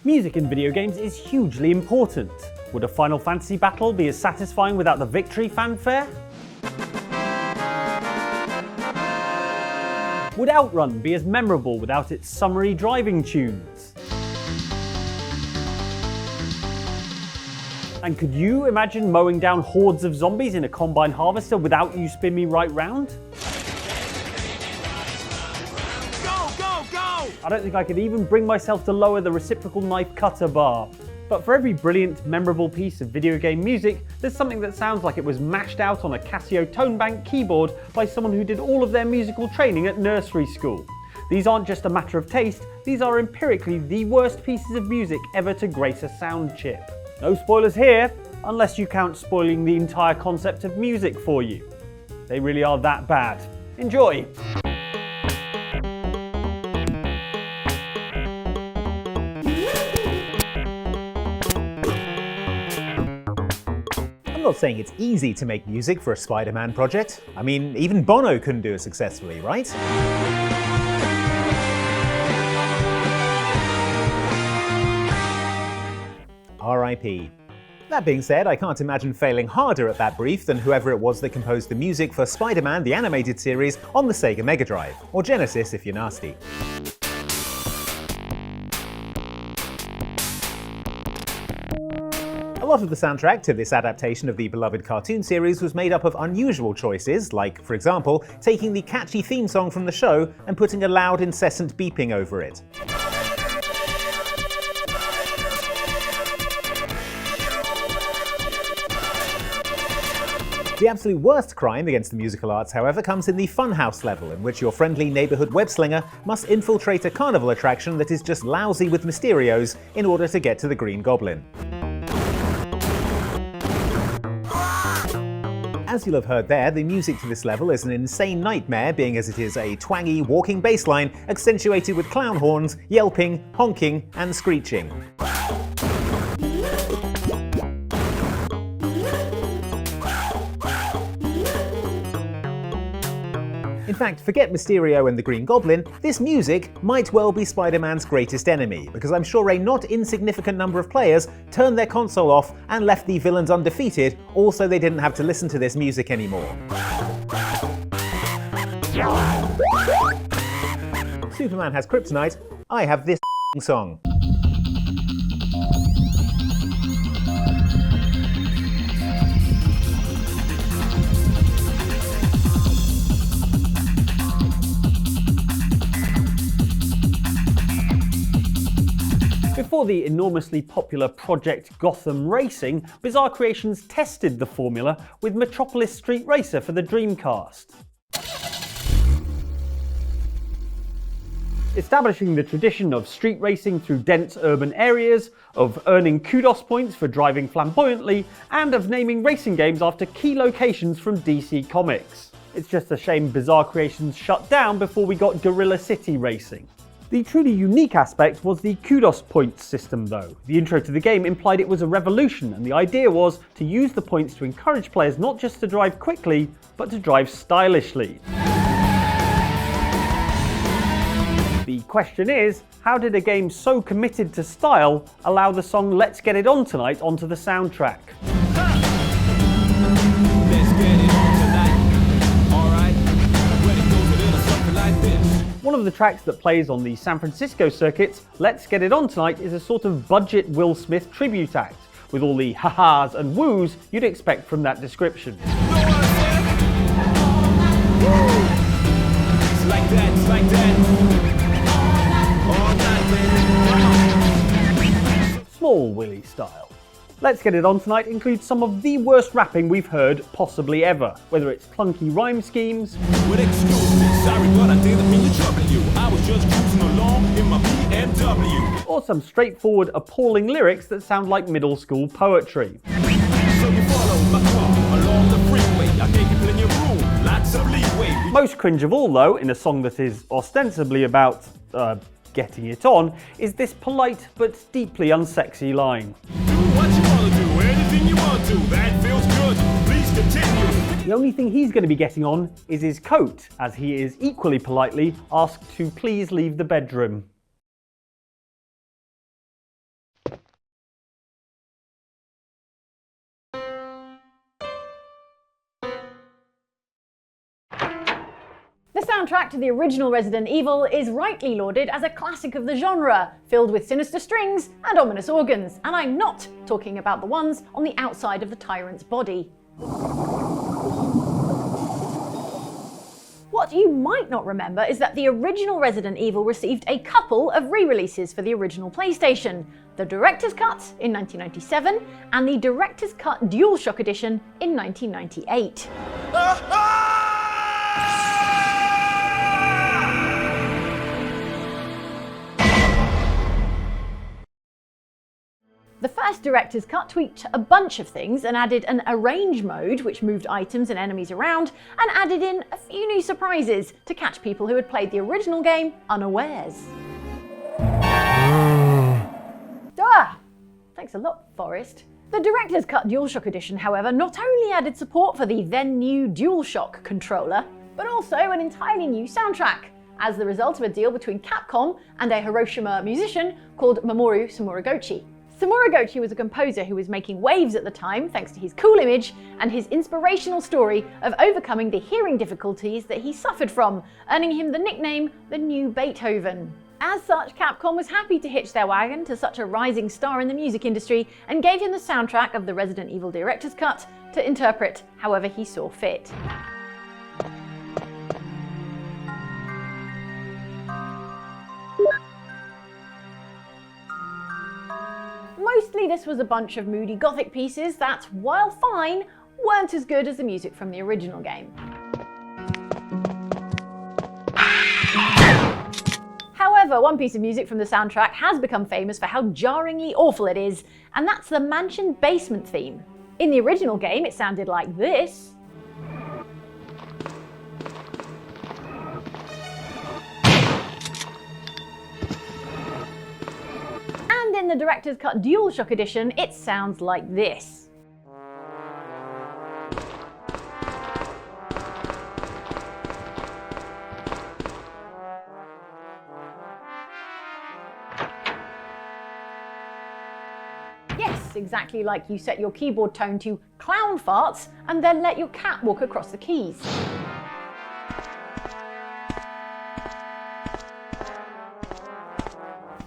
Music in video games is hugely important. Would a Final Fantasy battle be as satisfying without the victory fanfare? Would Outrun be as memorable without its summary driving tunes? And could you imagine mowing down hordes of zombies in a combine harvester without You Spin Me Right Round? Go, go, go! I don't think I could even bring myself to lower the reciprocal knife cutter bar. But for every brilliant, memorable piece of video game music, there's something that sounds like it was mashed out on a Casio Tonebank keyboard by someone who did all of their musical training at nursery school. These aren't just a matter of taste, these are empirically the worst pieces of music ever to grace a sound chip. No spoilers here, unless you count spoiling the entire concept of music for you. They really are that bad. Enjoy! I'm not saying it's easy to make music for a Spider-Man project. I mean, even Bono couldn't do it successfully, right? R.I.P. That being said, I can't imagine failing harder at that brief than whoever it was that composed the music for Spider-Man the Animated Series on the Sega Mega Drive, or Genesis if you're nasty. A lot of the soundtrack to this adaptation of the beloved cartoon series was made up of unusual choices, like, for example, taking the catchy theme song from the show and putting a loud, incessant beeping over it. The absolute worst crime against the musical arts, however, comes in the funhouse level, in which your friendly neighborhood web-slinger must infiltrate a carnival attraction that is just lousy with Mysterios in order to get to the Green Goblin. As you'll have heard there, the music to this level is an insane nightmare, being as it is a twangy, walking bass line accentuated with clown horns, yelping, honking, and screeching. In fact, forget Mysterio and the Green Goblin, this music might well be Spider-Man's greatest enemy, because I'm sure a not insignificant number of players turned their console off and left the villains undefeated, all so they didn't have to listen to this music anymore. Superman has kryptonite, I have this song. Before the enormously popular Project Gotham Racing, Bizarre Creations tested the formula with Metropolis Street Racer for the Dreamcast. Establishing the tradition of street racing through dense urban areas, of earning kudos points for driving flamboyantly, and of naming racing games after key locations from DC Comics. It's just a shame Bizarre Creations shut down before we got Gorilla City Racing. The truly unique aspect was the kudos points system though. The intro to the game implied it was a revolution, and the idea was to use the points to encourage players not just to drive quickly, but to drive stylishly. The question is, how did a game so committed to style allow the song Let's Get It On Tonight onto the soundtrack? One of the tracks that plays on the San Francisco circuits, Let's Get It On Tonight, is a sort of budget Will Smith tribute act, with all the ha-has and woos you'd expect from that description. Small Willy style. Let's Get It On Tonight includes some of the worst rapping we've heard possibly ever, whether it's clunky rhyme schemes, or some straightforward, appalling lyrics that sound like middle school poetry. Most cringe of all though, in a song that is ostensibly about, getting it on, is this polite but deeply unsexy line. The only thing he's going to be getting on is his coat, as he is equally politely asked to please leave the bedroom. soundtrack to the original Resident Evil is rightly lauded as a classic of the genre, filled with sinister strings and ominous organs, and I'm not talking about the ones on the outside of the tyrant's body. What you might not remember is that the original Resident Evil received a couple of re-releases for the original PlayStation, the Director's Cut in 1997 and the Director's Cut DualShock Edition in 1998. The first Director's Cut tweaked a bunch of things and added an arrange mode which moved items and enemies around, and added in a few new surprises to catch people who had played the original game unawares. Thanks a lot, Forrest. The Director's Cut DualShock Edition, however, not only added support for the then new DualShock controller, but also an entirely new soundtrack, as the result of a deal between Capcom and a Hiroshima musician called Mamoru Sumorogochi. Sumorogochi was a composer who was making waves at the time thanks to his cool image and his inspirational story of overcoming the hearing difficulties that he suffered from, earning him the nickname the New Beethoven. As such, Capcom was happy to hitch their wagon to such a rising star in the music industry and gave him the soundtrack of the Resident Evil Director's Cut to interpret however he saw fit. Mostly this was a bunch of moody gothic pieces that, while fine, weren't as good as the music from the original game. However, one piece of music from the soundtrack has become famous for how jarringly awful it is, and that's the mansion basement theme. In the original game, it sounded like this. And in the Director's Cut DualShock Edition, it sounds like this. Yes, exactly like you set your keyboard tone to clown farts and then let your cat walk across the keys.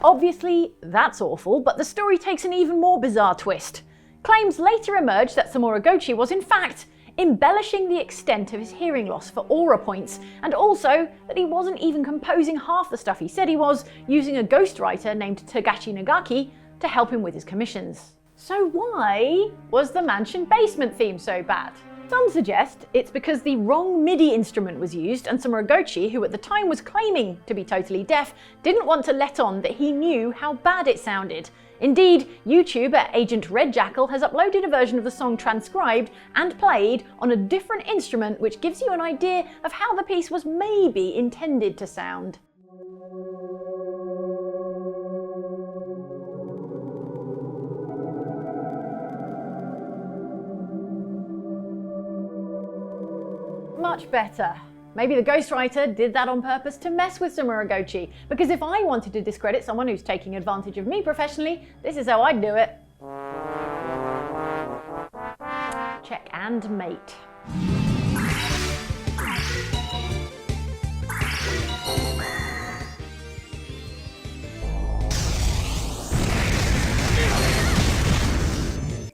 Obviously, that's awful, but the story takes an even more bizarre twist. Claims later emerged that Sumorogochi was in fact embellishing the extent of his hearing loss for aura points, and also that he wasn't even composing half the stuff he said he was, using a ghostwriter named Togashi Nagaki to help him with his commissions. So why was the mansion basement theme so bad? Some suggest it's because the wrong MIDI instrument was used, and Sumorogochi, who at the time was claiming to be totally deaf, didn't want to let on that he knew how bad it sounded. Indeed, YouTuber Agent Red Jackal has uploaded a version of the song transcribed and played on a different instrument, which gives you an idea of how the piece was maybe intended to sound. Much better. Maybe the ghostwriter did that on purpose to mess with Sumorogochi, because if I wanted to discredit someone who's taking advantage of me professionally, this is how I'd do it. Check and mate.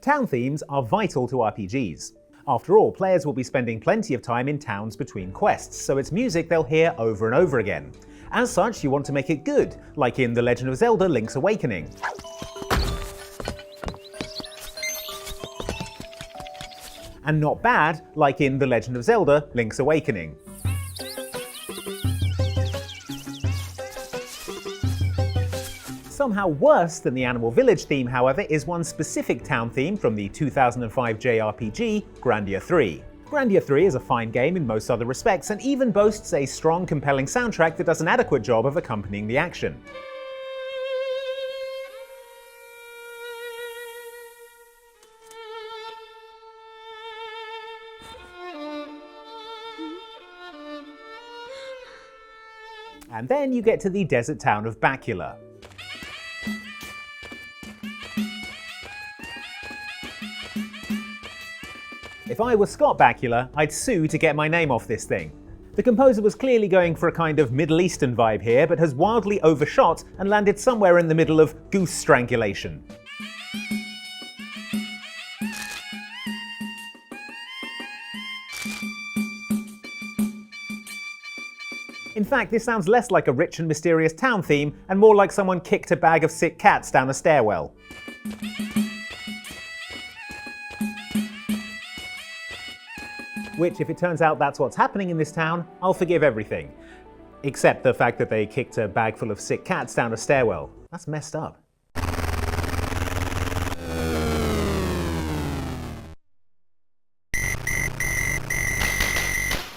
Town themes are vital to RPGs. After all, players will be spending plenty of time in towns between quests, so it's music they'll hear over and over again. As such, you want to make it good, like in The Legend of Zelda: Link's Awakening. And not bad, like in The Legend of Zelda: Link's Awakening. Somehow worse than the Animal Village theme, however, is one specific town theme from the 2005 JRPG, Grandia 3. Grandia 3 is a fine game in most other respects, and even boasts a strong, compelling soundtrack that does an adequate job of accompanying the action. And then you get to the desert town of Bacula. If I were Scott Bakula, I'd sue to get my name off this thing. The composer was clearly going for a kind of Middle Eastern vibe here, but has wildly overshot and landed somewhere in the middle of goose strangulation. In fact, this sounds less like a rich and mysterious town theme and more like someone kicked a bag of sick cats down a stairwell. Which, if it turns out that's what's happening in this town, I'll forgive everything. Except the fact that they kicked a bag full of sick cats down a stairwell. That's messed up.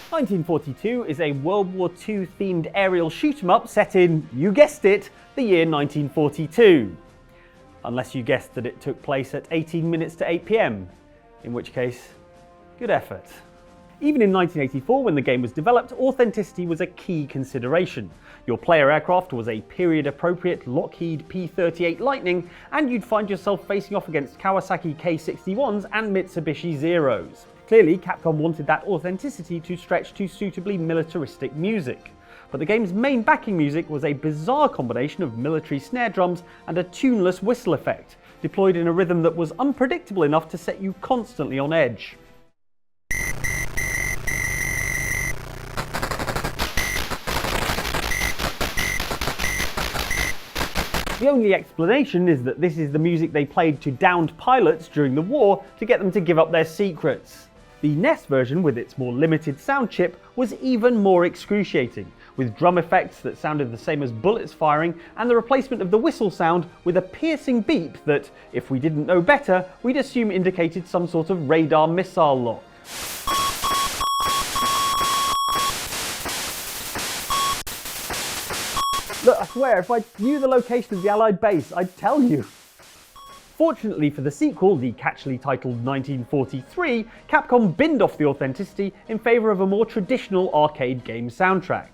"1942" is a World War II themed aerial shoot-'em-up set in, you guessed it, the year 1942. Unless you guessed that it took place at 18 minutes to 8 PM, in which case, good effort. Even in 1984, when the game was developed, authenticity was a key consideration. Your player aircraft was a period-appropriate Lockheed P-38 Lightning, and you'd find yourself facing off against Kawasaki K-61s and Mitsubishi Zeros. Clearly, Capcom wanted that authenticity to stretch to suitably militaristic music. But the game's main backing music was a bizarre combination of military snare drums and a tuneless whistle effect, deployed in a rhythm that was unpredictable enough to set you constantly on edge. The only explanation is that this is the music they played to downed pilots during the war to get them to give up their secrets. The NES version, with its more limited sound chip, was even more excruciating, with drum effects that sounded the same as bullets firing and the replacement of the whistle sound with a piercing beep that, if we didn't know better, we'd assume indicated some sort of radar missile lock. Look, I swear, if I knew the location of the Allied base, I'd tell you. Fortunately for the sequel, the catchily titled 1943, Capcom binned off the authenticity in favour of a more traditional arcade game soundtrack.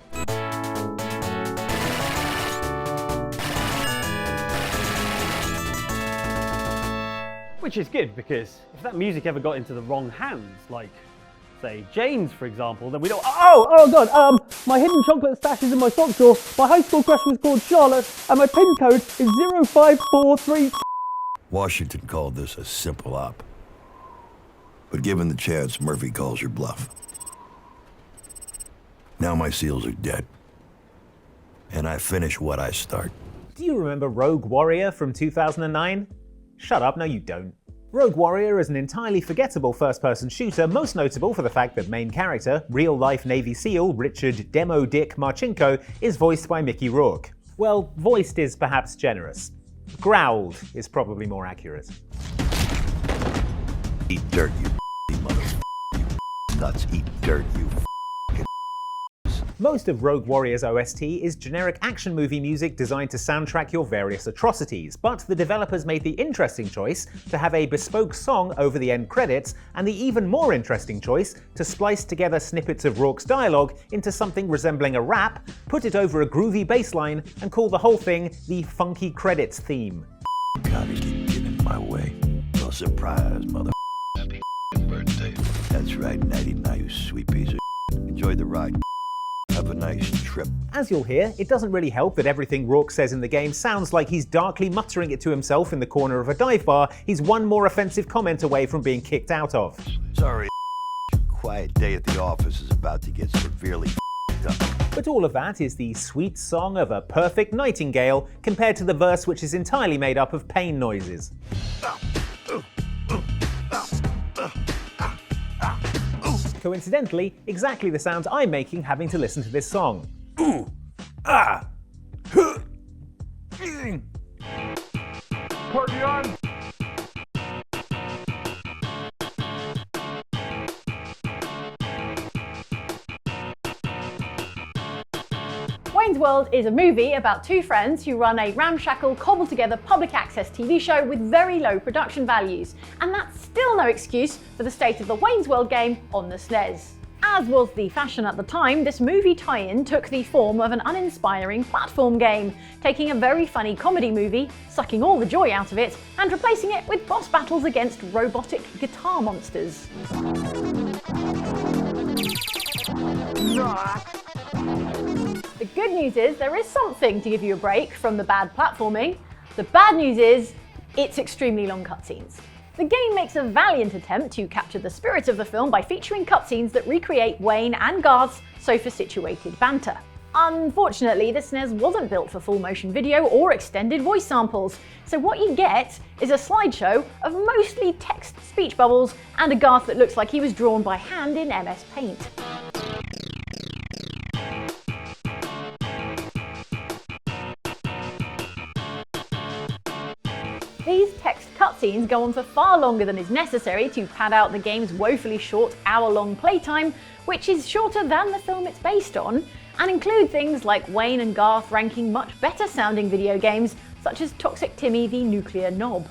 Which is good, because if that music ever got into the wrong hands, like, say, Jane's, for example, then we don't— oh god, my hidden chocolate stash is in my sock drawer, my high school crush was called Charlotte, and my PIN code is 0543... Washington called this a simple op. But given the chance, Murphy calls your bluff. Now my seals are dead. And I finish what I start. Do you remember Rogue Warrior from 2009? Shut up, no you don't. Rogue Warrior is an entirely forgettable first-person shooter, most notable for the fact that main character, real-life Navy SEAL Richard Demo Dick Marchenko, is voiced by Mickey Rourke. Well, voiced is perhaps generous. Growled is probably more accurate. Eat dirt, you motherfucker. You nuts, eat dirt, you f***ing. Most of Rogue Warrior's OST is generic action movie music designed to soundtrack your various atrocities, but the developers made the interesting choice to have a bespoke song over the end credits, and the even more interesting choice to splice together snippets of Rourke's dialogue into something resembling a rap, put it over a groovy bass line, and call the whole thing the Funky Credits theme. Gotta keep getting in my way. Well, surprise, mother. Happy birthday. That's right, Natty, now you sweet piece of enjoy the ride. Have a nice trip. As you'll hear, it doesn't really help that everything Rourke says in the game sounds like he's darkly muttering it to himself in the corner of a dive bar he's one more offensive comment away from being kicked out of. Sorry, quiet day at the office is about to get severely up. But all of that is the sweet song of a perfect nightingale compared to the verse which is entirely made up of pain noises. Coincidentally, exactly the sounds I'm making having to listen to this song. Ooh, ah, huh, Party on! Wayne's World is a movie about two friends who run a ramshackle, cobbled-together public access TV show with very low production values. And that's still no excuse for the state of the Wayne's World game on the SNES. As was the fashion at the time, this movie tie-in took the form of an uninspiring platform game, taking a very funny comedy movie, sucking all the joy out of it, and replacing it with boss battles against robotic guitar monsters. not. The good news is there is something to give you a break from the bad platforming. The bad news is it's extremely long cutscenes. The game makes a valiant attempt to capture the spirit of the film by featuring cutscenes that recreate Wayne and Garth's sofa-situated banter. Unfortunately, the SNES wasn't built for full motion video or extended voice samples, so what you get is a slideshow of mostly text speech bubbles and a Garth that looks like he was drawn by hand in MS Paint. These text cutscenes go on for far longer than is necessary to pad out the game's woefully short hour-long playtime, which is shorter than the film it's based on, and include things like Wayne and Garth ranking much better sounding video games, such as Toxic Timmy the Nuclear Knob.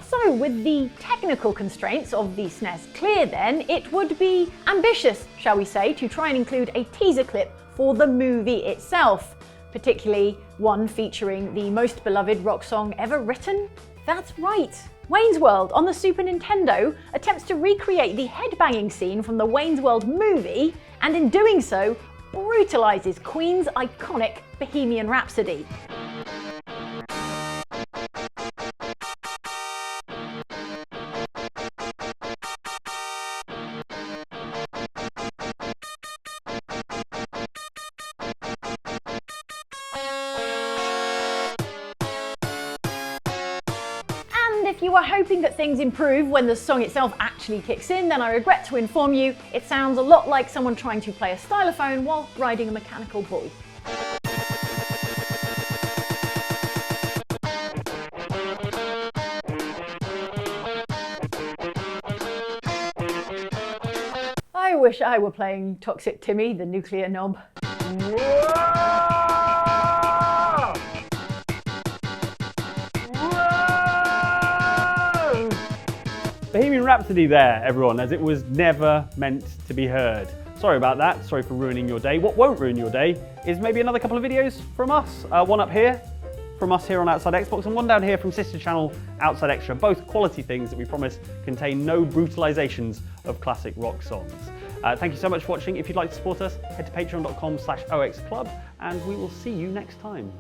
So with the technical constraints of the SNES clear then, it would be ambitious, shall we say, to try and include a teaser clip for the movie itself, particularly one featuring the most beloved rock song ever written. That's right! Wayne's World on the Super Nintendo attempts to recreate the headbanging scene from the Wayne's World movie, and in doing so, brutalizes Queen's iconic Bohemian Rhapsody. If you are hoping that things improve when the song itself actually kicks in, then I regret to inform you it sounds a lot like someone trying to play a stylophone while riding a mechanical bull. I wish I were playing Toxic Timmy the Nuclear Knob. Bohemian Rhapsody there, everyone, as it was never meant to be heard. Sorry about that, sorry for ruining your day. What won't ruin your day is maybe another couple of videos from us. One up here, from us here on Outside Xbox, and one down here from sister channel Outside Extra. Both quality things that we promise contain no brutalizations of classic rock songs. Thank you so much for watching. If you'd like to support us, head to patreon.com/oxclub, and we will see you next time.